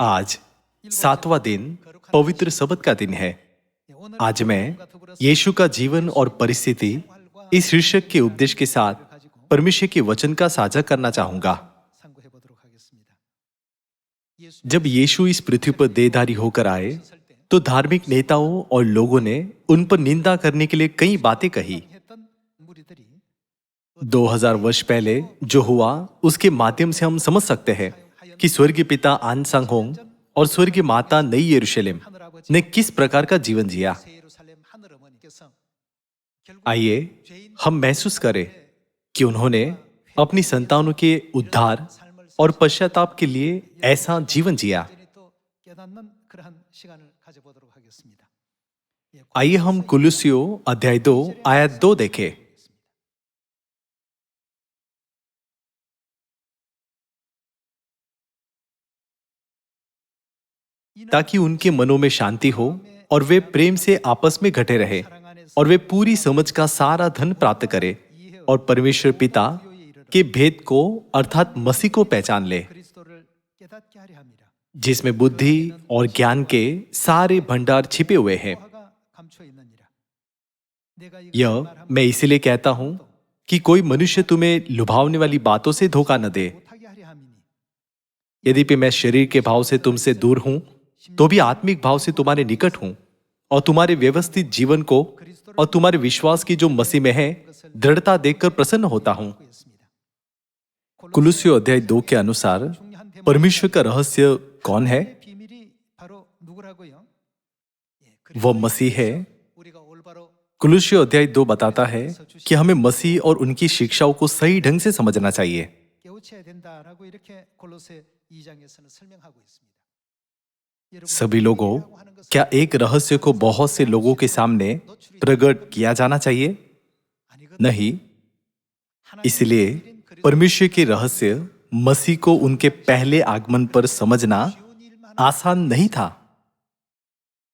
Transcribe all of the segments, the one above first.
आज 7वां दिन पवित्र सबत का दिन है। आज मैं यीशु का जीवन और परिस्थिति इस शीर्षक के उपदेश के साथ परमेश्वर के वचन का साझा करना चाहूंगा। जब यीशु इस पृथ्वी पर देहधारी होकर आए तो धार्मिक नेताओं और लोगों ने उन पर निंदा करने के लिए कई बातें कही। 2000 वर्ष पहले जो हुआ उसके माध्यम से हम समझ सकते हैं कि स्वर्गीय पिता आन सांग होंग और स्वर्गीय माता नई यरूशलेम ने किस प्रकार का जीवन जिया। आइए हम महसूस करें कि उन्होंने अपनी संतानों के उद्धार और पश्चाताप के लिए ऐसा जीवन जिया। आइए हम कुलुस्सियों अध्याय 2 आयत 2 देखें। ताकि उनके मनों में शांति हो और वे प्रेम से आपस में घटे रहे और वे पूरी समझ का सारा धन प्राप्त करे और परमेश्वर पिता के भेद को अर्थात मसीह को पहचान ले, जिसमें बुद्धि और ज्ञान के सारे भंडार छिपे हुए हैं। यह मैं इसीलिए कहता हूं कि कोई मनुष्य तुम्हें लुभावने वाली बातों से धोखा न दे। यद्यपि मैं शरीर के भाव से तुमसे दूर हूं तो भी आत्मिक भाव से तुम्हारे निकट हूं और तुम्हारे व्यवस्थित जीवन को और तुम्हारे विश्वास की जो मसीह में है दृढ़ता देखकर प्रसन्न होता हूं। कुलुस्सियों अध्याय 2 के अनुसार परमेश्वर का रहस्य कौन है? वह मसीह है। कुलुस्सियों अध्याय 2 बताता है कि हमें मसीह और उनकी शिक्षाओं को सही ढंग से समझना चाहिए। सभी लोगों, क्या एक रहस्य को बहुत से लोगों के सामने प्रकट किया जाना चाहिए? नहीं। इसलिए परमेश्वर के रहस्य मसीह को उनके पहले आगमन पर समझना आसान नहीं था।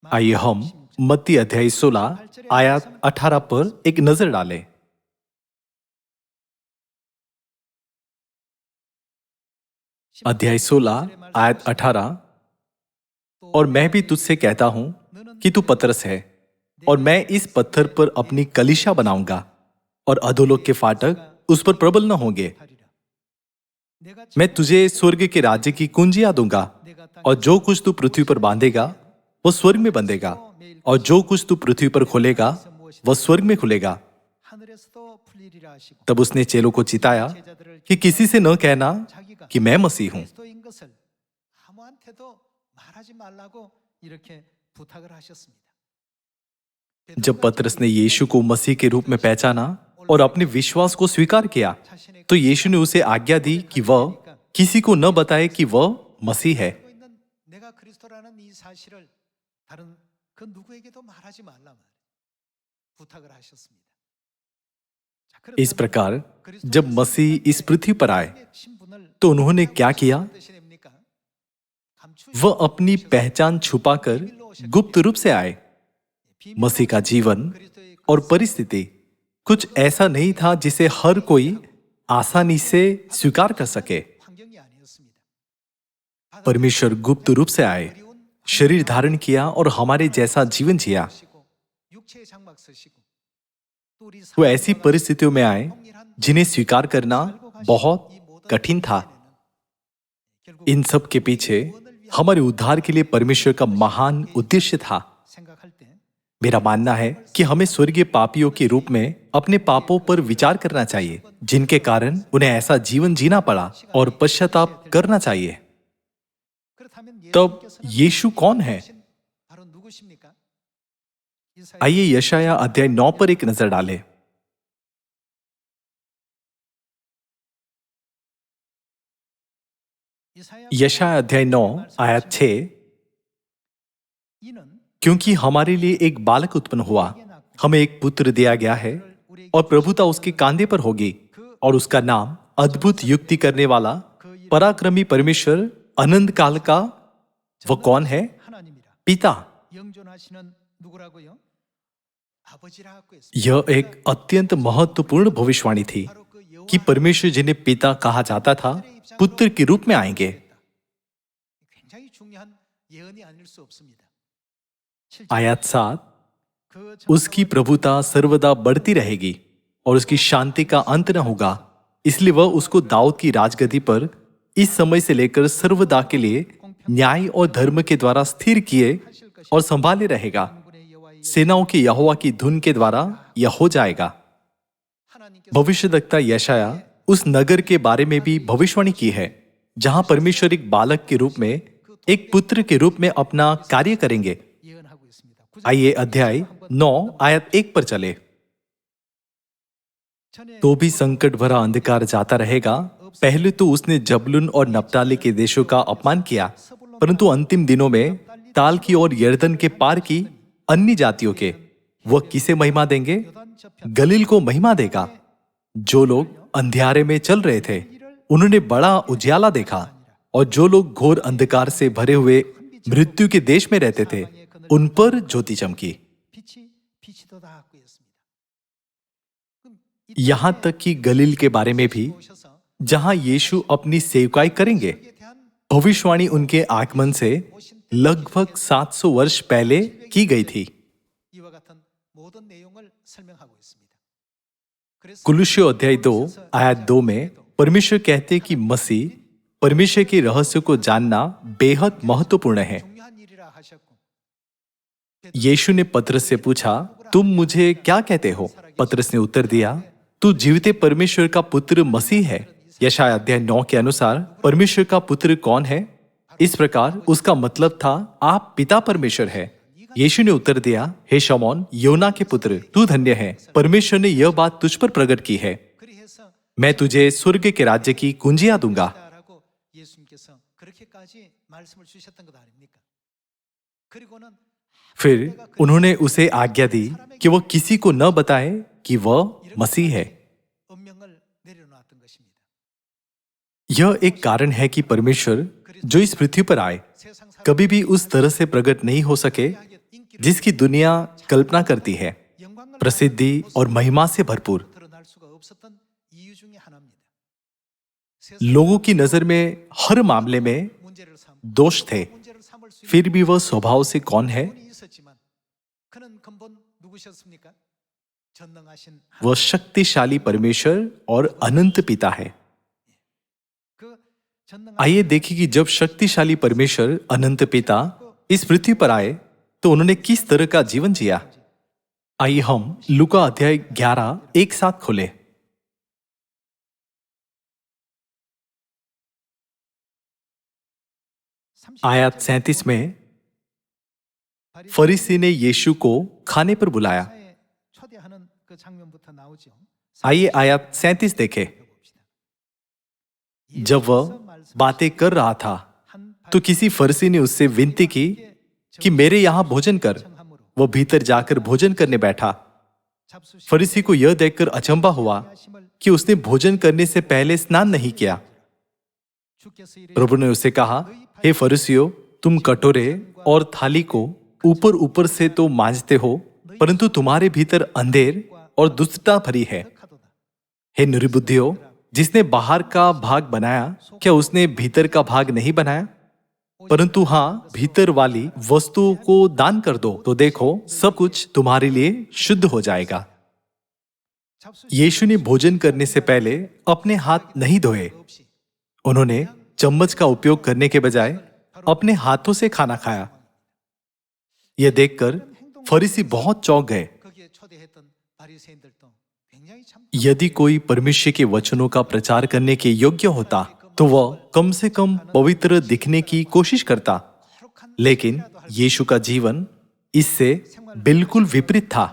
आइए हम मत्ती अध्याय 16 आयत 18 पर एक नजर डालें। अध्याय 16 आयत 18। और मैं भी तुझसे कहता हूं कि तू पतरस है और मैं इस पत्थर पर अपनी कलीसिया बनाऊंगा और अधोलोक के फाटक उस पर प्रबल न होंगे। मैं तुझे स्वर्ग के राज्य की कुंजियां दूंगा और जो कुछ तू पृथ्वी पर बांधेगा वो स्वर्ग में बंधेगा और जो कुछ तू पृथ्वी पर खोलेगा वह स्वर्ग में खुलेगा। तब उसने चेलों को चिताया कि किसी से न कहना कि मैं मसीह हूं। जब पतरस ने यीशु को मसीह के रूप में पहचाना और अपने विश्वास को स्वीकार किया तो यीशु ने उसे आज्ञा दी कि वह किसी को न बताए कि वह मसीह है। इस प्रकार जब मसीह इस पृथ्वी पर आए तो उन्होंने क्या किया? वह अपनी पहचान छुपाकर गुप्त रूप से आए। मसीह का जीवन और परिस्थिति कुछ ऐसा नहीं था जिसे हर कोई आसानी से स्वीकार कर सके। परमेश्वर गुप्त रूप से आए, शरीर धारण किया और हमारे जैसा जीवन जिया। वो ऐसी परिस्थितियों में आए जिन्हें स्वीकार करना बहुत कठिन था। इन सब के पीछे हमारे उद्धार के लिए परमेश्वर का महान उद्देश्य था। मेरा मानना है कि हमें स्वर्गीय पापियों के रूप में अपने पापों पर विचार करना चाहिए जिनके कारण उन्हें ऐसा जीवन जीना पड़ा और पश्चाताप करना चाहिए। तब यीशु कौन है? आइए यशाया अध्याय 9 पर एक नजर डालें। यशाया अध्याय 9 आयत 6। क्योंकि हमारे लिए एक बालक उत्पन्न हुआ, हमें एक पुत्र दिया गया है और प्रभुता उसके कांधे पर होगी और उसका नाम अद्भुत युक्ति करने वाला, पराक्रमी परमेश्वर, अनंत काल का वह कौन है? पिता। यह एक अत्यंत महत्वपूर्ण भविष्यवाणी थी कि परमेश्वर जिन्हें पिता कहा जाता था पुत्र के रूप में आएंगे। आयत 7, उसकी प्रभुता सर्वदा बढ़ती रहेगी और उसकी शांति का अंत न होगा, इसलिए वह उसको दाऊद की राजगद्दी पर इस समय से लेकर सर्वदा के लिए न्याय और धर्म के द्वारा स्थिर किए और संभाले रहेगा। सेनाओं के यहोवा की धुन के द्वारा यह हो जाएगा। भविष्यद्वक्ता यशाया उस नगर के बारे में भी भविष्यवाणी की है जहां परमेश्वर एक बालक के रूप में, एक पुत्र के रूप में अपना कार्य करेंगे। आइए अध्याय 9 आयत 1 पर चले। तो भी संकट भरा अंधकार जाता रहेगा। पहले तो उसने जबलून और नप्ताली के देशों का अपमान किया, परंतु अंतिम दिनों में ताल की और यर्दन के पार की अन्य जातियों के वह किसे महिमा देंगे? गलील को महिमा देगा। जो लोग अंधियारे में चल रहे थे उन्होंने बड़ा उजियाला देखा, और जो लोग घोर अंधकार से भरे हुए मृत्यु के देश में रहते थे उन पर ज्योति चमकी। यहां तक कि गलील के बारे में भी, जहां यीशु अपनी सेवकाई करेंगे, भविष्यवाणी उनके आगमन से लगभग 700 वर्ष पहले की गई थी। कुलुस्सियों अध्याय 2 आयत 2 में परमेश्वर कहते कि मसीह परमेश्वर के रहस्य को जानना बेहद महत्वपूर्ण है। यीशु ने पतरस से पूछा, तुम मुझे क्या कहते हो? पतरस ने उत्तर दिया, तू जीविते परमेश्वर का पुत्र मसीह है। यशाया अध्याय 9 के अनुसार परमेश्वर का पुत्र कौन है? इस प्रकार उसका मतलब था आप पिता परमेश्वर है। यीशु ने उत्तर दिया, हे शमौन योना के पुत्र, तू धन्य है, परमेश्वर ने यह बात तुझ पर प्रकट की है। मैं तुझे स्वर्ग के राज्य की कुंजियां दूंगा। फिर उन्होंने उसे आज्ञा दी कि वह किसी को न बताए कि वह मसीह है। यह एक कारण है कि परमेश्वर जो इस पृथ्वी पर आए कभी भी उस तरह से प्रकट नहीं हो सके जिसकी दुनिया कल्पना करती है, प्रसिद्धि और महिमा से भरपूर। लोगों की नजर में हर मामले में दोष थे, फिर भी वह स्वभाव से कौन है? वह शक्तिशाली परमेश्वर और अनंत पिता है। आइए देखिए कि जब शक्तिशाली परमेश्वर अनंत पिता इस पृथ्वी पर आए तो उन्होंने किस तरह का जीवन जिया। आइए हम लूका अध्याय 11 एक साथ खोले। आयत 37 में फरीसी ने यीशु को खाने पर बुलाया। आइए आयत 37 देखें। जब वह बातें कर रहा था तो किसी फरीसी ने उससे विनती की कि मेरे यहां भोजन कर। वह भीतर जाकर भोजन करने बैठा। फरीसी को यह देखकर अचंभा हुआ कि उसने भोजन करने से पहले स्नान नहीं किया। प्रभु ने उसे कहा, हे फरीसियों, तुम कटोरे और थाली को ऊपर ऊपर से तो मांजते हो, परंतु तुम्हारे भीतर अंधेर और दुष्टता भरी है। हे निर्बुद्धियों, जिसने बाहर का भाग बनाया क्या उसने भीतर का भाग नहीं बनाया? परंतु हाँ, भीतर वाली वस्तुओं को दान कर दो, तो देखो सब कुछ तुम्हारे लिए शुद्ध हो जाएगा। यीशु ने भोजन करने से पहले अपने हाथ नहीं धोए। उन्होंने चम्मच का उपयोग करने के बजाय अपने हाथों से खाना खाया। यह देखकर फरीसी बहुत चौंक गए। यदि कोई परमेश्वर के वचनों का प्रचार करने के योग्य होता तो वह कम से कम पवित्र दिखने की कोशिश करता, लेकिन यीशु का जीवन इससे बिल्कुल विपरीत था।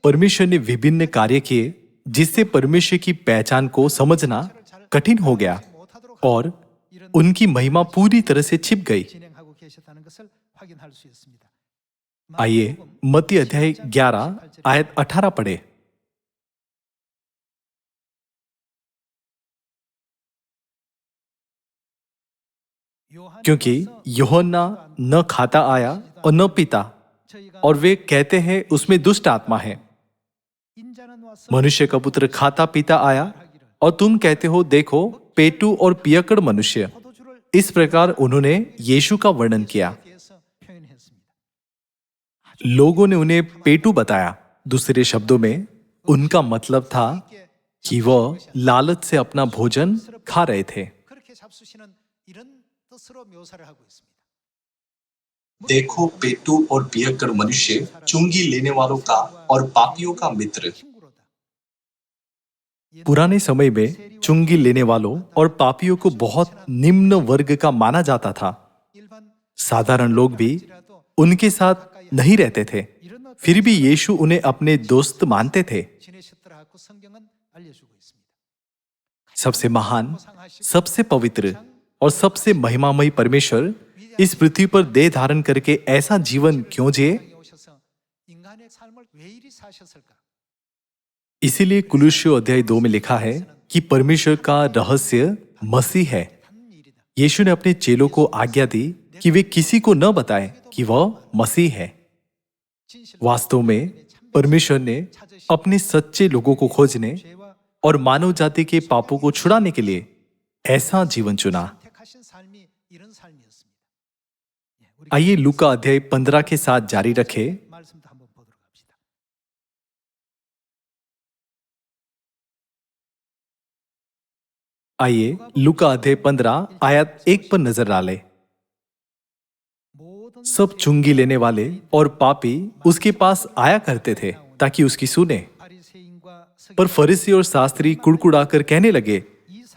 परमेश्वर ने विभिन्न कार्य किए जिससे परमेश्वर की पहचान को समझना कठिन हो गया और उनकी महिमा पूरी तरह से छिप गई। आइए मत्ती अध्याय 11 आयत 18 पढ़े। क्योंकि यूहन्ना न खाता आया और न पीता, और वे कहते हैं उसमें दुष्ट आत्मा है। मनुष्य का पुत्र खाता पीता आया और तुम कहते हो देखो पेटू और पियक्कड़ मनुष्य। इस प्रकार उन्होंने यीशु का वर्णन किया। लोगों ने उन्हें पेटू बताया। दूसरे शब्दों में उनका मतलब था कि वह लालच से अपना भोजन खा रहे थे। देखो, पेटू और पियक्कड़ मनुष्य चुंगी लेने वालों का और पापियों का मित्र। पुराने समय में चुंगी लेने वालों और पापियों को बहुत निम्न वर्ग का माना जाता था। साधारण लोग भी उनके साथ नहीं रहते थे, फिर भी यीशु उन्हें अपने दोस्त मानते थे। सबसे महान, सबसे पवित्र और सबसे महिमामयी परमेश्वर इस पृथ्वी पर देह धारण करके ऐसा जीवन क्यों जिए? इसीलिए कुलुस्सियों अध्याय 2 में लिखा है कि परमेश्वर का रहस्य मसीह है। यीशु ने अपने चेलों को आज्ञा दी कि वे किसी को न बताएं कि वह मसीह है। वास्तव में परमेश्वर ने अपने सच्चे लोगों को खोजने और मानव जाति के पापों को छुड़ाने के लिए ऐसा जीवन चुना। आइए लूका अध्याय 15 के साथ जारी रखें। आइए लूका अध्याय 15 आयत 1 पर नजर डालें। सब चुंगी लेने वाले और पापी उसके पास आया करते थे ताकि उसकी सुने। पर फरीसी और शास्त्री कुड़कुड़ाकर कहने लगे,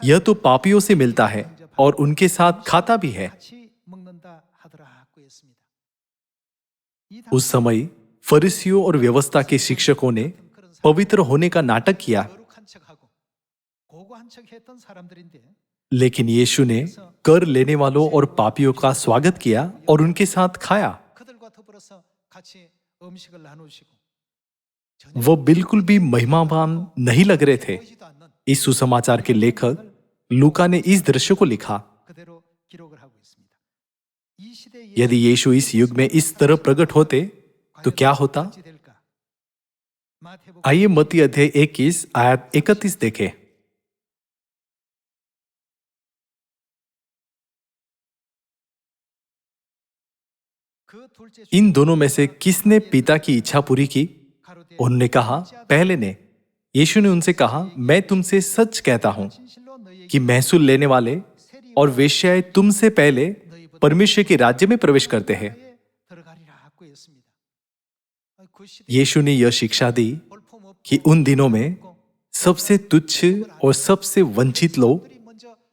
यह तो पापियों से मिलता है और उनके साथ खाता भी है। उस समय फरीसियों और व्यवस्था के शिक्षकों ने पवित्र होने का नाटक किया, लेकिन यीशु ने कर लेने वालों और पापियों का स्वागत किया और उनके साथ खाया। वो बिल्कुल भी महिमावान नहीं लग रहे थे। इस सुसमाचार के लेखक लूका ने इस दृश्य को लिखा। यदि यीशु इस युग में इस तरह प्रकट होते तो क्या होता? आइए मत्ती अध्याय 21 आयत 31 देखें। इन दोनों में से किसने पिता की इच्छा पूरी की? उन्होंने कहा, पहले ने। यीशु ने उनसे कहा, मैं तुमसे सच कहता हूं कि महसूल लेने वाले और वेश्याएं तुमसे पहले परमेश्वर के राज्य में प्रवेश करते हैं। यीशु ने यह शिक्षा दी कि उन दिनों में सबसे तुच्छ और सबसे वंचित लोग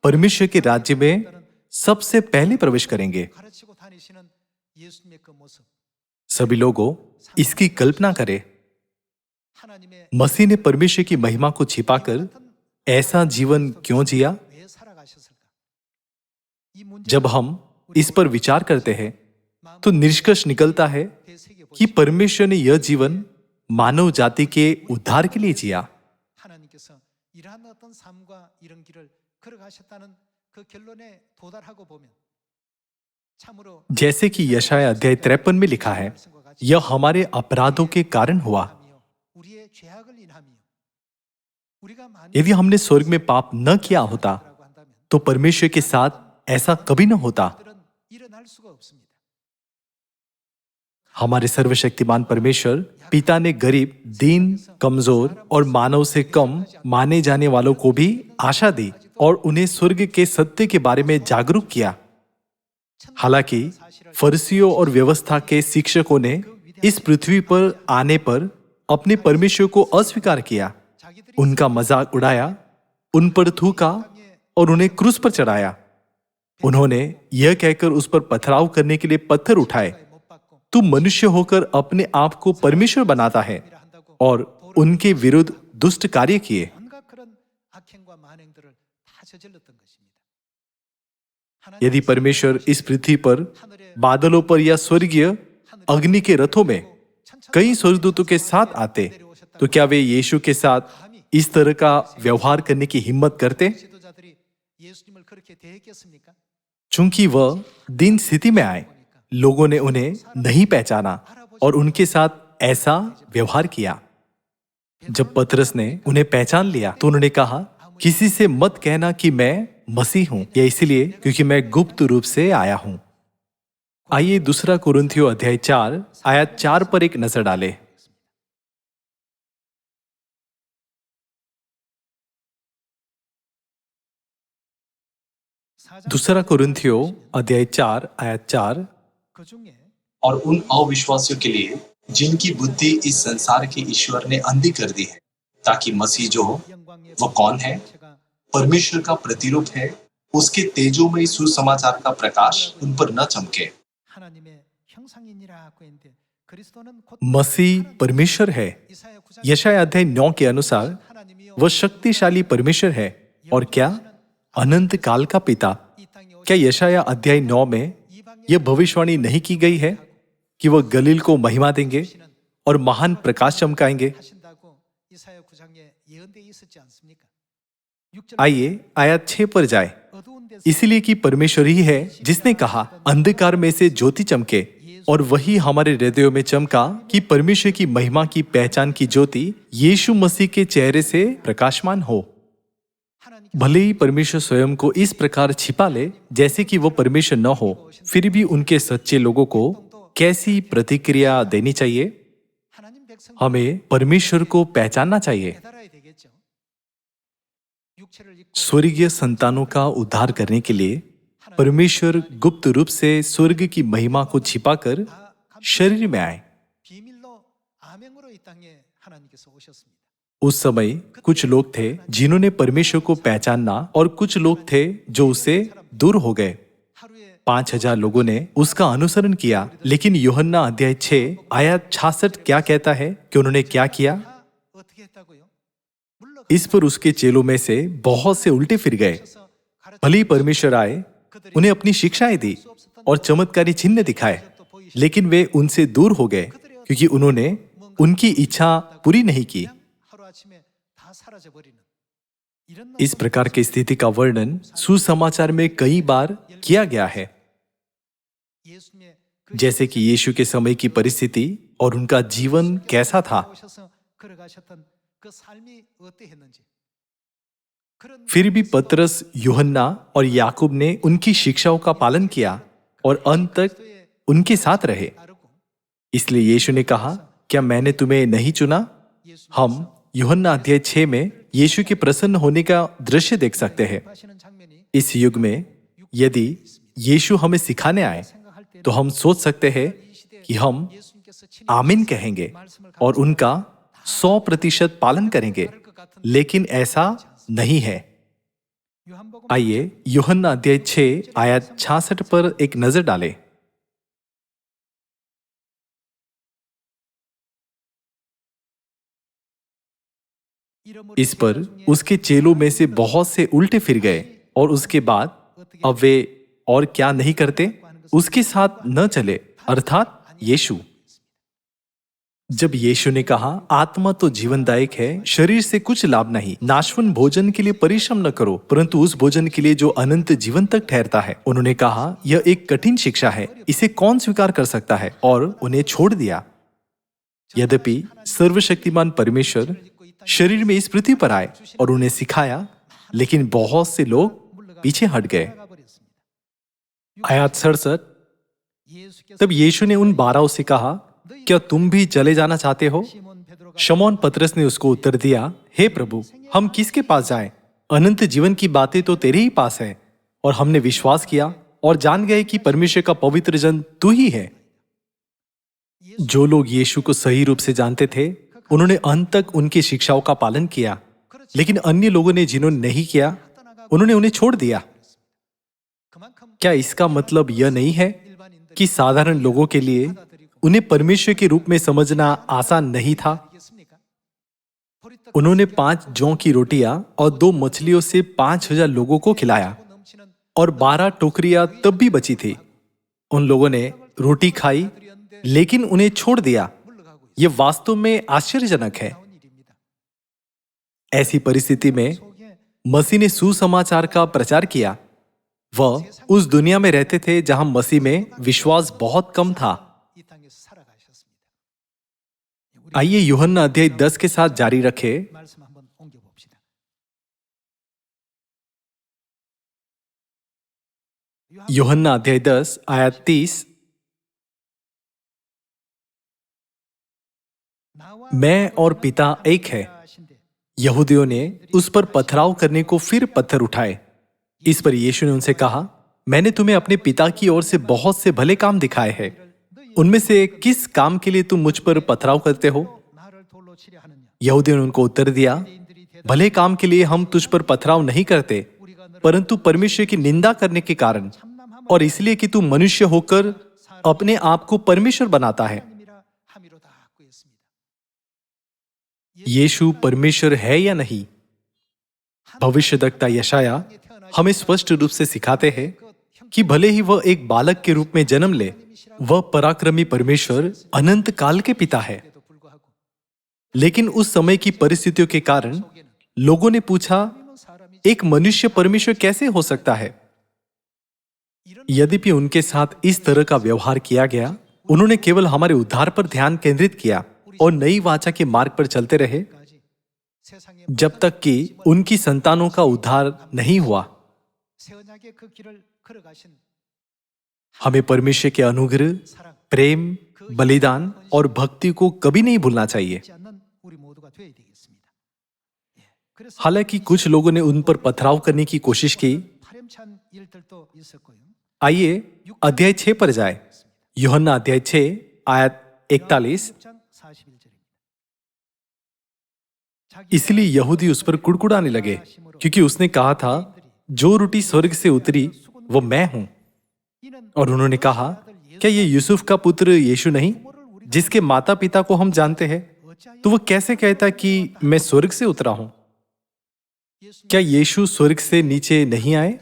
परमेश्वर के राज्य में सबसे पहले प्रवेश करेंगे। सभी लोगों इसकी कल्पना करें, मसीह ने परमेश्वर की महिमा को छिपाकर ऐसा जीवन क्यों जिया? जब हम इस पर विचार करते हैं तो निष्कर्ष निकलता है कि परमेश्वर ने यह जीवन मानव जाति के उद्धार के लिए जिया। जैसे कि यशाया अध्याय 53 में लिखा है, यह हमारे अपराधों के कारण हुआ। यदि हमने स्वर्ग में पाप न किया होता तो परमेश्वर के साथ ऐसा कभी न होता। हमारे सर्वशक्तिमान परमेश्वर पिता ने गरीब, दीन, कमजोर और मानव से कम माने जाने वालों को भी आशा दी और उन्हें स्वर्ग के सत्य के बारे में जागरूक किया। हालांकि फरीसियों और व्यवस्था के शिक्षकों ने इस पृथ्वी पर आने पर अपने परमेश्वर को अस्वीकार किया, उनका मजाक उड़ाया, उन पर थूका और उन्हें क्रूस पर चढ़ाया। उन्होंने यह कहकर उस पर पथराव करने के लिए पत्थर उठाए, तू मनुष्य होकर अपने आप को परमेश्वर बनाता है, और उनके विरुद्ध दुष्ट कार्य किए। यदि परमेश्वर इस पृथ्वी पर बादलों पर या स्वर्गीय अग्नि के रथों में कई स्वर्गदूतों के साथ आते तो क्या वे यीशु के साथ इस तरह का व्यवहार करने की हिम्मत करते? चूंकि वह दीन स्थिति में आए, लोगों ने उन्हें नहीं पहचाना और उनके साथ ऐसा व्यवहार किया। जब पतरस ने उन्हें पहचान लिया तो उन्होंने कहा, किसी से मत कहना कि मैं मसीह हूं, या इसलिए क्योंकि मैं गुप्त रूप से आया हूं। आइए दूसरा कुरिन्थियों अध्याय 4 आयत 4 पर एक नजर डालें। दूसरा कुरिन्थियों अध्याय 4 आयत 4। और उन अविश्वासियों के लिए जिनकी बुद्धि इस संसार के ईश्वर ने अंधी कर दी है, ताकि मसीह जो वह कौन है, परमेश्वर का प्रतिरूप है, उसके तेजोमय सुसमाचार का प्रकाश उन पर न चमके। मसीह परमेश्वर है। यशायाह अध्याय 9 के अनुसार वह शक्तिशाली परमेश्वर है और क्या अनंत काल का पिता। क्या यशायाह अध्याय 9 में यह भविष्यवाणी नहीं की गई है कि वह गलील को महिमा देंगे और महान प्रकाश चमकाएंगे? आइए आयत 6 पर जाए। इसलिए कि परमेश्वर ही है जिसने कहा अंधकार में से ज्योति चमके, और वही हमारे हृदयों में चमका कि परमेश्वर की महिमा की पहचान की ज्योति यीशु मसीह के चेहरे से प्रकाशमान हो। भले ही परमेश्वर स्वयं को इस प्रकार छिपा ले जैसे कि वो परमेश्वर न हो, फिर भी उनके सच्चे लोगों को कैसी प्रतिक्रिया देनी चाहिए? हमें परमेश्वर को पहचानना चाहिए। स्वर्गीय संतानों का उद्धार करने के लिए परमेश्वर गुप्त रूप से स्वर्ग की महिमा को छिपाकर शरीर में आए। उस समय कुछ लोग थे जिन्होंने परमेश्वर को पहचानना, और कुछ लोग थे जो उससे दूर हो गए। 5,000 लोगों ने उसका अनुसरण किया, लेकिन यूहन्ना अध्याय 6 आयत 66 क्या कहता है कि उन्होंने क्या किया? इस पर उसके चेलों में से बहुत से उल्टे फिर गए। भले ही परमेश्वर आए, उन्हें अपनी शिक्षाएं दी और चमत्कारी चिन्ह दिखाए, लेकिन वे उनसे दूर हो गए क्योंकि उन्होंने उनकी इच्छा पूरी नहीं की। इस प्रकार की स्थिति का वर्णन सुसमाचार में कई बार किया गया है, जैसे कि यीशु के समय की परिस्थिति और उनका जीवन कैसा था। फिर भी पतरस, यूहन्ना और याकूब ने उनकी शिक्षाओं का पालन किया और अंत तक उनके साथ रहे। इसलिए यीशु ने कहा, क्या मैंने तुम्हें नहीं चुना? हम यूहन्ना अध्याय 6 में यीशु के प्रसन्न होने का दृश्य देख सकते हैं। इस युग में यदि यीशु हमें सिखाने आए तो हम सोच सकते हैं कि हम आमीन कहेंगे और उनका 100% पालन करेंगे, लेकिन ऐसा नहीं है। आइए यूहन्ना अध्याय 6 आयत 66 पर एक नजर डालें। इस पर उसके चेलों में से बहुत से उल्टे फिर गए, और उसके बाद अब वे और क्या नहीं करते? उसके साथ न चले, अर्थात यीशु। जब यीशु ने कहा आत्मा तो जीवनदायक है, शरीर से कुछ लाभ नहीं, नाशवान भोजन के लिए परिश्रम न करो परंतु उस भोजन के लिए जो अनंत जीवन तक ठहरता है, उन्होंने कहा यह एक कठिन शिक्षा है, इसे कौन स्वीकार कर सकता है? और उन्हें छोड़ दिया। यद्यपि सर्वशक्तिमान परमेश्वर शरीर में इस पृथ्वी पर आए और उन्हें सिखाया, लेकिन बहुत से लोग पीछे हट गए। आयत 67। तब यीशु ने उन 12 से कहा, क्या तुम भी चले जाना चाहते हो? शमौन पतरस ने उसको उत्तर दिया, हे प्रभु, हम किसके पास जाएं? अनंत जीवन की बातें तो तेरे ही पास है, और हमने विश्वास किया और जान गए कि परमेश्वर का पवित्र जन तू ही है। जो लोग यीशु को सही रूप से जानते थे, उन्होंने अंत तक उनकी शिक्षाओं का पालन किया, लेकिन अन्य लोगों ने जिन्होंने नहीं किया, उन्होंने उन्हें छोड़ दिया। क्या इसका मतलब यह नहीं है कि साधारण लोगों के लिए उन्हें परमेश्वर के रूप में समझना आसान नहीं था? उन्होंने 5 जौ की रोटियां और 2 मछलियों से 5,000 लोगों को खिलाया, और 12 टोकरियां तब भी बची थी। उन लोगों ने रोटी खाई, लेकिन उन्हें छोड़ दिया। यह वास्तव में आश्चर्यजनक है। ऐसी परिस्थिति में मसीह ने सुसमाचार का प्रचार किया। वह उस दुनिया में रहते थे जहां मसीह में विश्वास बहुत कम था। आइए यूहन्ना अध्याय 10 के साथ जारी रखें। यूहन्ना अध्याय 10 आयत 30। मैं और पिता एक है। यहूदियों ने उस पर पथराव करने को फिर पत्थर उठाए। इस पर यीशु ने उनसे कहा, मैंने तुम्हें अपने पिता की ओर से बहुत से भले काम दिखाए हैं। उनमें से किस काम के लिए तुम मुझ पर पथराव करते हो? यहूदियों ने उनको उत्तर दिया, भले काम के लिए हम तुझ पर पथराव नहीं करते, परंतु परमेश्वर की निंदा करने के कारण और इसलिए कि तू मनुष्य होकर अपने आप को परमेश्वर बनाता है। यीशु परमेश्वर है या नहीं? भविष्यद्वक्ता यशाया हमें स्पष्ट रूप से सिखाते हैं कि भले ही वह एक बालक के रूप में जन्म ले, वह पराक्रमी परमेश्वर अनंत काल के पिता है। लेकिन उस समय की परिस्थितियों के कारण लोगों ने पूछा, एक मनुष्य परमेश्वर कैसे हो सकता है? यद्यपि उनके साथ इस तरह का व्यवहार किया गया, उन्होंने केवल हमारे उद्धार पर ध्यान केंद्रित किया और नई वाचा के मार्ग पर चलते रहे, जब तक कि उनकी संतानों का उद्धार नहीं हुआ। हमें परमेश्वर के अनुग्रह, प्रेम, बलिदान और भक्ति को कभी नहीं भूलना चाहिए। हालांकि कुछ लोगों ने उन पर पथराव करने की कोशिश की। आइए अध्याय 6 पर जाए। यूहन्ना अध्याय 6 आयत 41। इसलिए यहूदी उस पर कुड़कुड़ाने लगे, क्योंकि उसने कहा था, जो रोटी स्वर्ग से उतरी वो मैं हूं। और उन्होंने कहा, क्या ये यूसुफ का पुत्र यीशु नहीं, जिसके माता पिता को हम जानते हैं? तो वह कैसे कहता कि मैं स्वर्ग से उतरा हूं? क्या यीशु स्वर्ग से नीचे नहीं आए?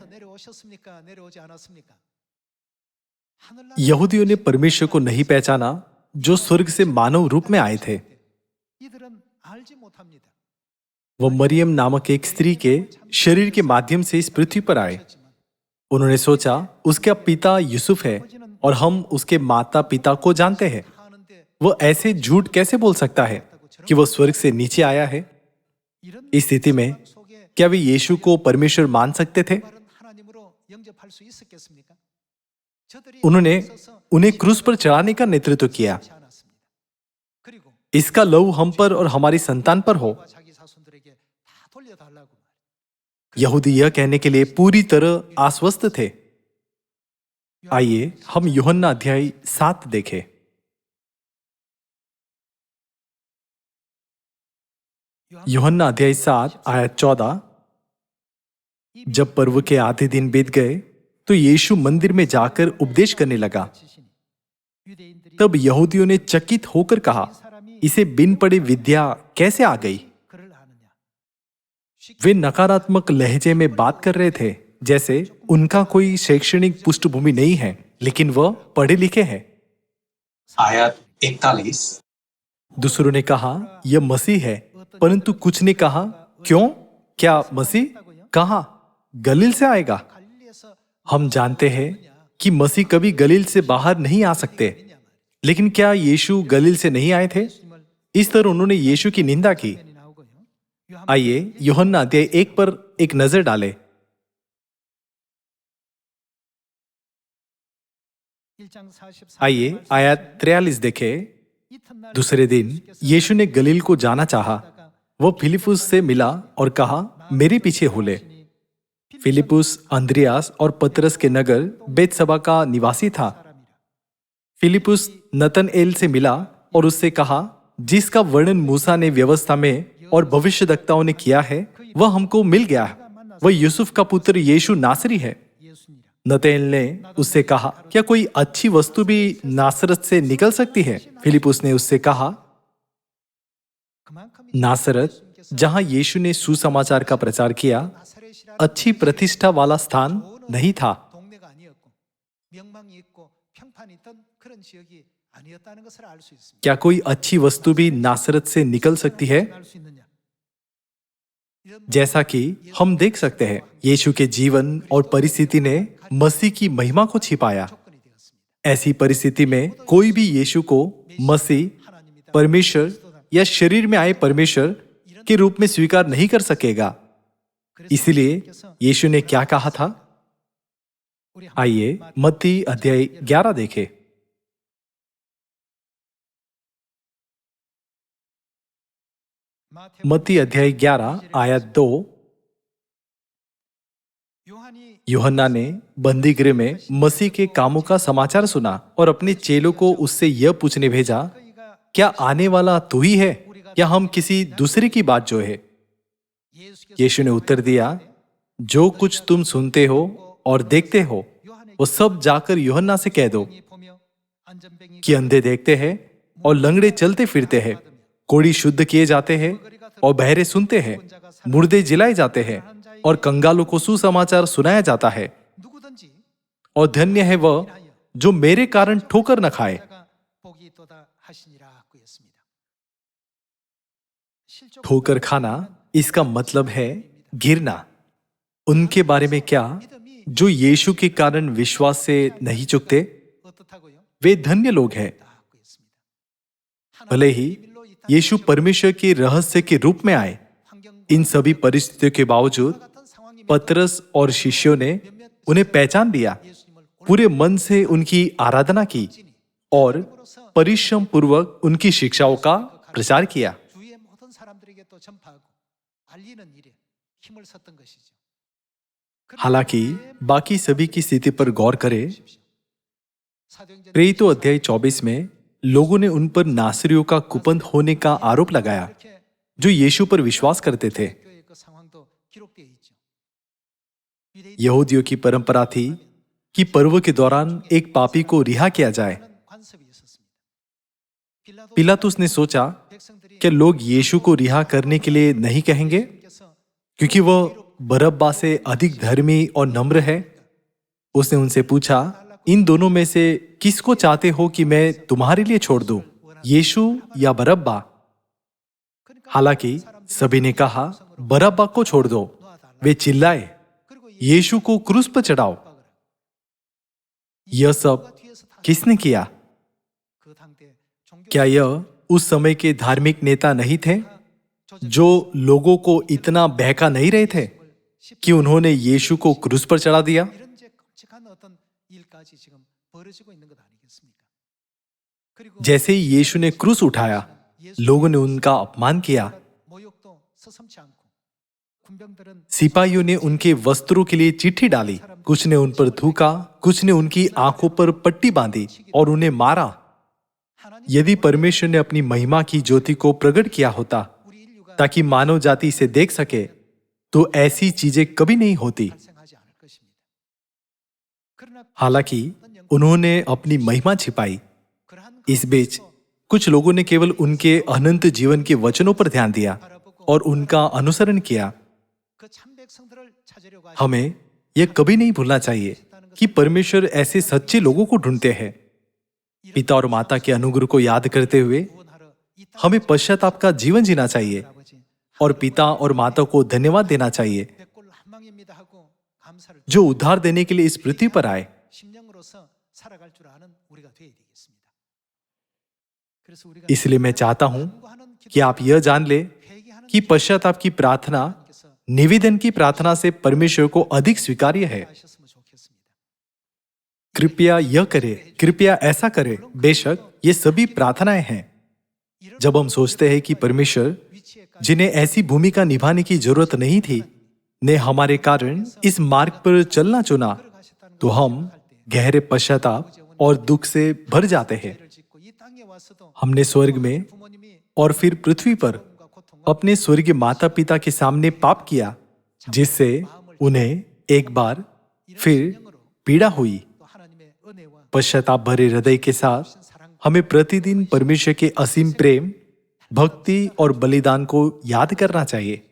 यहूदियों ने परमेश्वर को नहीं पहचाना, जो स्वर्ग से मानव रूप में आए थे। वह मरियम नामक एक स्त्री के शरीर के माध्यम से इस पृथ्वी पर आए। उन्होंने सोचा, उसका पिता यूसुफ है और हम उसके माता पिता को जानते हैं। वह ऐसे झूठ कैसे बोल सकता है कि वह स्वर्ग से नीचे आया है? इस स्थिति में क्या वे यीशु को परमेश्वर मान सकते थे? उन्होंने उन्हें क्रूस पर चढ़ाने का नेतृत्व किया। इसका लहू हम पर और हमारी संतान पर हो। यहूदी यह कहने के लिए पूरी तरह आश्वस्त थे। आइए हम यूहन्ना अध्याय 7 देखें। यूहन्ना अध्याय 7 आयत 14। जब पर्व के आधे दिन बीत गए तो यीशु मंदिर में जाकर उपदेश करने लगा। तब यहूदियों ने चकित होकर कहा, इसे बिन पढ़े विद्या कैसे आ गई? वे नकारात्मक लहजे में बात कर रहे थे, जैसे उनका कोई शैक्षणिक पृष्ठभूमि नहीं है, लेकिन वह पढ़े लिखे हैं। आयत 41। दूसरों ने कहा, यह मसीह है, परंतु कुछ ने कहा, क्यों? क्या मसीह? कहाँ? गलील से आएगा? हम जानते हैं कि मसीह कभी गलील से बाहर नहीं आ सकते, लेकिन क्या यीशु गलील से नहीं आए थे? इस तरह उन्होंने यीशु की निंदा की। आइए यूहन्ना अध्याय 1 पर एक नजर डालें। आइए आयत 43 देखें। दूसरे दिन यीशु ने गलील को जाना चाहा। वह फिलिपुस से मिला और कहा, मेरे पीछे हो ले। फिलिपुस अंद्रियास और पतरस के नगर बेतसबा का निवासी था। फिलिपुस नतनएल से मिला और उससे कहा, जिसका वर्णन मूसा ने व्यवस्था में और भविष्यद्वक्ताओं ने किया है, वह हमको मिल गया है। वह यूसुफ का पुत्र यीशु नासरी है। नतनएल ने उससे कहा, क्या कोई अच्छी वस्तु भी नासरत से निकल सकती है? फिलिपुस ने उससे कहा, नासरत, जहां यीशु ने सुसमाचार का प्रचार किया, अच्छी प्रतिष्ठा वाला स्थान नहीं था। क्या कोई अच्छी वस्तु भी नासरत से निकल सकती है? जैसा कि हम देख सकते हैं, यीशु के जीवन और परिस्थिति ने मसीह की महिमा को छिपाया। ऐसी परिस्थिति में कोई भी यीशु को मसीह, परमेश्वर या शरीर में आए परमेश्वर के रूप में स्वीकार नहीं कर सकेगा। इसलिए यीशु ने क्या कहा था? आइए मत्ती अध्याय 11 देखें। मत्ती अध्याय 11 आयत 2। यूहन्ना ने बंदी गृह में मसीह के कामों का समाचार सुना और अपने चेलों को उससे यह पूछने भेजा, क्या आने वाला तू ही है या हम किसी दूसरे की बात जो है? यीशु ने उत्तर दिया, जो कुछ तुम सुनते हो और देखते हो वो सब जाकर यूहन्ना से कह दो कि अंधे देखते हैं और लंगड़े चलते फिरते हैं, कोढ़ी शुद्ध किए जाते हैं और बहरे सुनते हैं, मुर्दे जिलाए जाते हैं और कंगालों को सुसमाचार सुनाया जाता है। और धन्य है वह जो मेरे कारण ठोकर न खाए। ठोकर खाना इसका मतलब है गिरना। उनके बारे में क्या जो यीशु के कारण विश्वास से नहीं चुकते? वे धन्य लोग हैं। भले ही यीशु परमेश्वर के रहस्य के रूप में आए, इन सभी परिस्थितियों के बावजूद पतरस और शिष्यों ने उन्हें पहचान लिया, पूरे मन से उनकी आराधना की और परिश्रम पूर्वक उनकी शिक्षाओं का प्रचार किया। हालांकि बाकी सभी की स्थिति पर गौर करें। प्रेरितों अध्याय 24 में लोगों ने उन पर नासरियों का कुपंथ होने का आरोप लगाया जो यीशु पर विश्वास करते थे। यहूदियों की परंपरा थी कि पर्व के दौरान एक पापी को रिहा किया जाए। पिलातुस ने सोचा, क्या लोग यीशु को रिहा करने के लिए नहीं कहेंगे क्योंकि वह बरअब्बा से अधिक धर्मी और नम्र है? उसने उनसे पूछा, इन दोनों में से किसको चाहते हो कि मैं तुम्हारे लिए छोड़ दूं, यीशु या बरअब्बा? हालांकि सभी ने कहा, बरअब्बा को छोड़ दो। वे चिल्लाए, यीशु को क्रूस पर चढ़ाओ। यह सब किसने किया? क्या यह उस समय के धार्मिक नेता नहीं थे जो लोगों को इतना बहका नहीं रहे थे कि उन्होंने यीशु को क्रूस पर चढ़ा दिया? जैसे ही यीशु ने क्रूस उठाया, लोगों ने उनका अपमान किया। सिपाहियों ने उनके वस्त्रों के लिए चिट्ठी डाली, कुछ ने उन पर थूका, कुछ ने उनकी आंखों पर पट्टी बांधी और उन्हें मारा। यदि परमेश्वर ने अपनी महिमा की ज्योति को प्रकट किया होता ताकि मानव जाति इसे देख सके, तो ऐसी चीजें कभी नहीं होती। हालांकि उन्होंने अपनी महिमा छिपाई। इस बीच कुछ लोगों ने केवल उनके अनंत जीवन के वचनों पर ध्यान दिया और उनका अनुसरण किया। हमें यह कभी नहीं भूलना चाहिए कि परमेश्वर ऐसे सच्चे लोगों को ढूंढते हैं। पिता और माता के अनुग्रह को याद करते हुए हमें पश्चाताप का जीवन जीना चाहिए और पिता और माता को धन्यवाद देना चाहिए जो उद्धार देने के लिए इस पृथ्वी पर आए। इसलिए मैं चाहता हूं कि आप यह जान ले कि पश्चाताप की प्रार्थना निवेदन की प्रार्थना से परमेश्वर को अधिक स्वीकार्य है। कृपया यह करे, कृपया ऐसा करे। बेशक ये सभी प्रार्थनाएं हैं। जब हम सोचते हैं कि परमेश्वर, जिन्हें ऐसी भूमिका निभाने की जरूरत नहीं थी, ने हमारे कारण इस मार्ग पर चलना चुना, तो हम गहरे पश्चाताप और दुख से भर जाते हैं। हमने स्वर्ग में और फिर पृथ्वी पर अपने स्वर्गीय माता पिता के सामने पाप किया, जिससे उन्हें एक बार फिर पीड़ा हुई। पश्चाताप भरे हृदय के साथ हमें प्रतिदिन परमेश्वर के असीम प्रेम, भक्ति और बलिदान को याद करना चाहिए।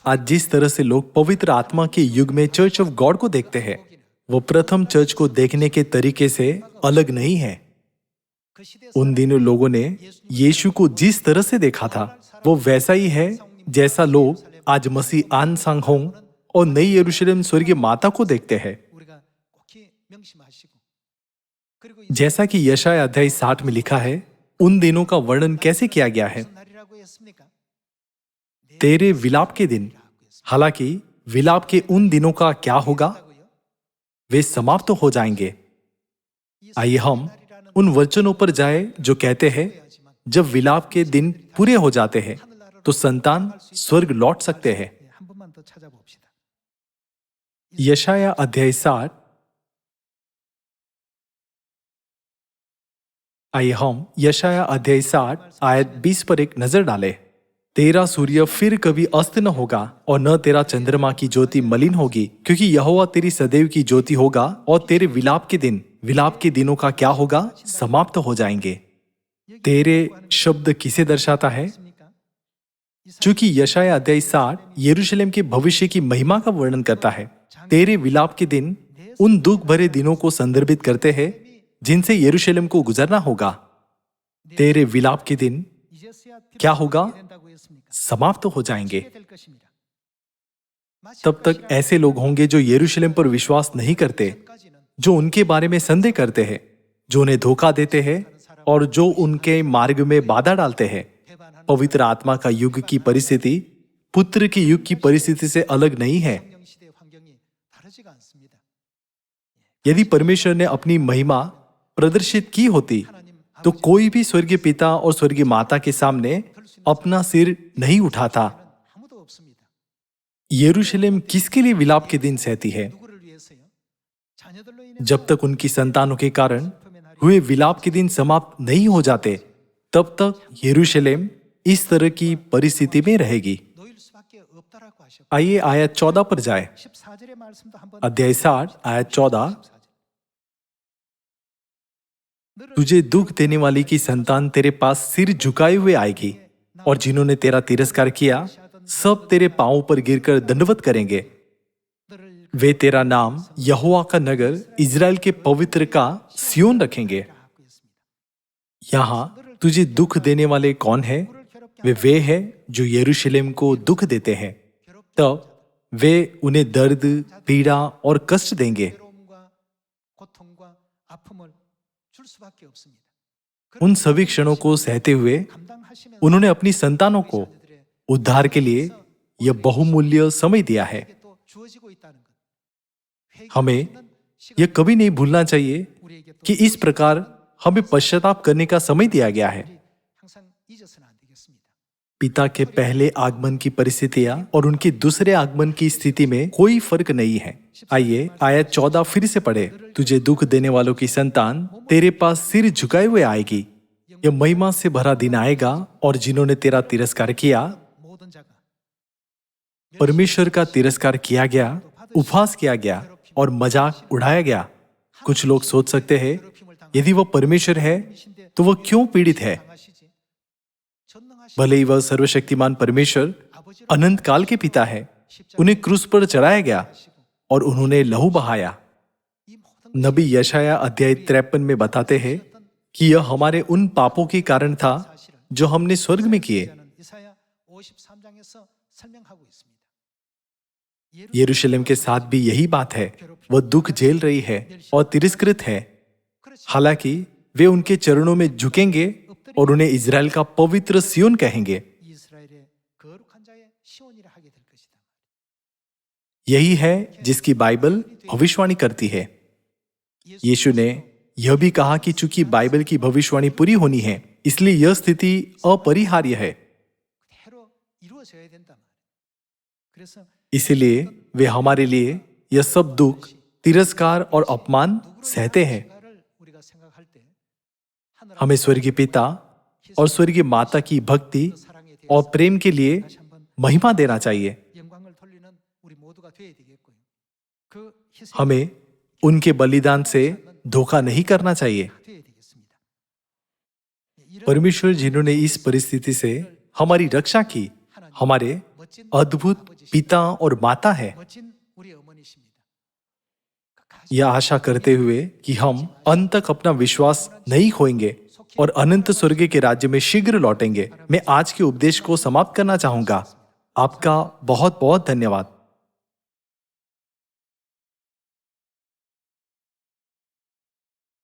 आज जिस तरह से लोग पवित्र आत्मा के युग में चर्च ऑफ गॉड को देखते हैं, वो प्रथम चर्च को देखने के तरीके से अलग नहीं है। उन दिनों लोगों ने यीशु को जिस तरह से देखा था, वो वैसा ही है जैसा लोग आज मसीह आन सांग होंग और नई यरूशलेम स्वर्गीय माता को देखते हैं। जैसा कि यशायाह अध्याय 60 में लिखा है, उन दिनों का वर्णन कैसे किया गया है? तेरे विलाप के दिन। हालांकि विलाप के उन दिनों का क्या होगा? वे समाप्त हो जाएंगे। आइए हम उन वचनों पर जाए जो कहते हैं जब विलाप के दिन पूरे हो जाते हैं तो संतान स्वर्ग लौट सकते हैं। यशाया अध्याय 60। आइए हम यशाया अध्याय 60 आयत 20 पर एक नजर डालें। तेरा सूर्य फिर कभी अस्त न होगा और न तेरा चंद्रमा की ज्योति मलिन होगी, क्योंकि यहोवा तेरी सदैव की ज्योति होगा और तेरे विलाप के दिनों का क्या होगा? समाप्त हो जाएंगे। तेरे शब्द किसे दर्शाता है? चूंकि यशाया अध्याय 60 यरूशलेम के भविष्य की महिमा का वर्णन करता है, तेरे विलाप के दिन उन दुख भरे दिनों को संदर्भित करते हैं जिनसे यरूशलेम को गुजरना होगा। तेरे विलाप के दिन क्या होगा? समाप्त हो जाएंगे। तब तक ऐसे लोग होंगे जो यरूशलेम पर विश्वास नहीं करते, जो उनके बारे में संदेह करते हैं, जो उन्हें धोखा देते हैं और जो उनके मार्ग में बाधा डालते हैं। पवित्र आत्मा का युग की परिस्थिति पुत्र की युग की परिस्थिति से अलग नहीं है। यदि परमेश्वर ने अपनी महिमा प्रदर्शित की होती तो कोई भी स्वर्गीय पिता और स्वर्गीय माता के सामने अपना सिर नहीं उठाता। यरूशलेम किसके लिए विलाप के दिन सहती है? जब तक उनकी संतानों के कारण हुए विलाप के दिन समाप्त नहीं हो जाते, तब तक यरूशलेम इस तरह की परिस्थिति में रहेगी। आइए आयत 14 पर जाए। अध्याय 60 आयत 14। तुझे दुख देने वाली की संतान तेरे पास सिर झुकाए हुए आएगी और जिन्होंने तेरा तिरस्कार किया सब तेरे पांवों पर गिरकर दंडवत करेंगे। वे तेरा नाम यहोवा का नगर, इजराइल के पवित्र का सियोन रखेंगे। यहां तुझे दुख देने वाले कौन है? वे हैं जो यरूशलेम को दुख देते हैं। तब वे उन्हें दर्द, पीड़ा और कष्ट देंगे। उन सभी क्षणों को सहते हुए उन्होंने अपनी संतानों को उद्धार के लिए यह बहुमूल्य समय दिया है। हमें यह कभी नहीं भूलना चाहिए कि इस प्रकार हमें पश्चाताप करने का समय दिया गया है। पिता के पहले आगमन की परिस्थितियां और उनके दूसरे आगमन की स्थिति में कोई फर्क नहीं है। आइए आयत 14 फिर से पढ़े। तुझे दुख देने वालों की संतान तेरे पास सिर झुकाए हुए आएगी। यह महिमा से भरा दिन आएगा और जिन्होंने तेरा तिरस्कार किया, परमेश्वर का तिरस्कार किया गया, उपहास किया गया और मजाक उड़ाया गया। कुछ लोग सोच सकते हैं यदि वह परमेश्वर है तो वह क्यों पीड़ित है? भले ही वह सर्वशक्तिमान परमेश्वर अनंत काल के पिता है, उन्हें क्रूस पर चढ़ाया गया और उन्होंने लहू बहाया। नबी यशाया अध्याय 53 में बताते हैं कि यह हमारे उन पापों के कारण था जो हमने स्वर्ग में किए। यरूशलेम के साथ भी यही बात है। वह दुख झेल रही है और तिरस्कृत है। हालांकि वे उनके चरणों में झुकेंगे और उन्हें इजराइल का पवित्र सियोन कहेंगे। यही है जिसकी बाइबल भविष्यवाणी करती है। यीशु ने यह भी कहा कि चूंकि बाइबल की भविष्यवाणी पूरी होनी है, इसलिए यह स्थिति अपरिहार्य है। इसलिए वे हमारे लिए यह सब दुख, तिरस्कार और अपमान सहते हैं। हमें स्वर्गीय पिता और स्वर्गीय माता की भक्ति और प्रेम के लिए महिमा देना चाहिए। हमें उनके बलिदान से धोखा नहीं करना चाहिए। परमेश्वर जिन्होंने इस परिस्थिति से हमारी रक्षा की, हमारे अद्भुत पिता और माता है। यह आशा करते हुए कि हम अंत तक अपना विश्वास नहीं खोएंगे और अनंत स्वर्ग के राज्य में शीघ्र लौटेंगे, मैं आज के उपदेश को समाप्त करना चाहूंगा। आपका बहुत बहुत धन्यवाद।